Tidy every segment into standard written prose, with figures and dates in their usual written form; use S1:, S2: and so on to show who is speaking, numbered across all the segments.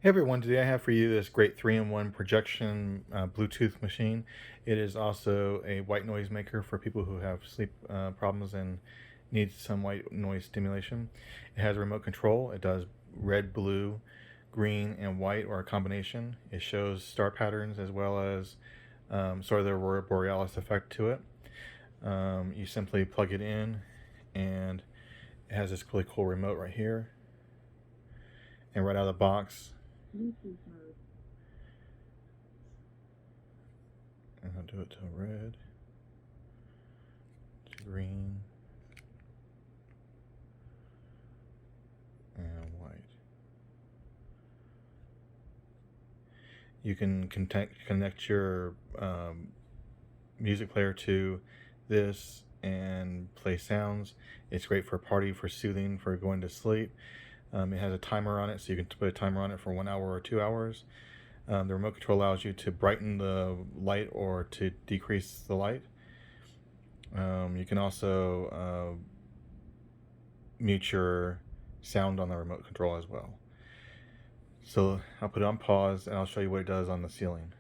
S1: Hey everyone, today I have for you this great 3-in-1 projection Bluetooth machine. It is also a white noise maker for people who have sleep problems and need some white noise stimulation. It has a remote control. It does red, blue, green, and white, or a combination. It shows star patterns as well as sort of the Aurora Borealis effect to it. You simply plug it in, and it has this really cool remote right here. And right out of the box,
S2: Bluetooth mode.
S1: and I'll do it to red, to green, and white. You can connect your music player to this and play sounds. It's great for a party, for soothing, for going to sleep. It has a timer on it, so you can put a timer on it for 1 hour or 2 hours. The remote control allows you to brighten the light or to decrease the light. You can also mute your sound on the remote control as well. So I'll put it on pause and I'll show you what it does on the ceiling.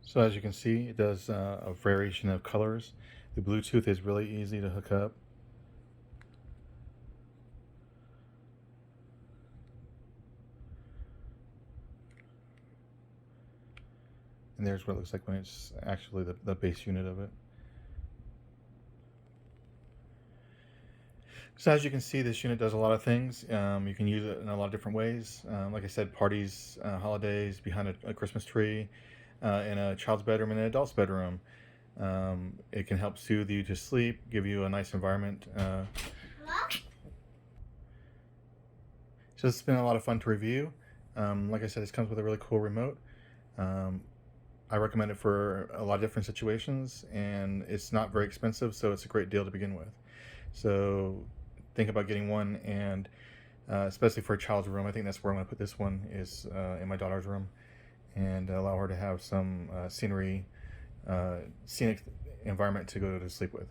S1: So as you can see, it does a variation of colors. The Bluetooth is really easy to hook up. And there's what it looks like when it's actually the base unit of it. So as you can see, this unit does a lot of things. You can use it in a lot of different ways. Like I said, parties, holidays, behind a Christmas tree, in a child's bedroom, and an adult's bedroom. It can help soothe you to sleep, give you a nice environment. So it's been a lot of fun to review. Like I said, this comes with a really cool remote. I recommend it for a lot of different situations, and it's not very expensive, so it's a great deal to begin with. So think about getting one, and especially for a child's room. I think that's where I'm going to put this one, is in my daughter's room, and allow her to have some scenic environment to go to sleep with.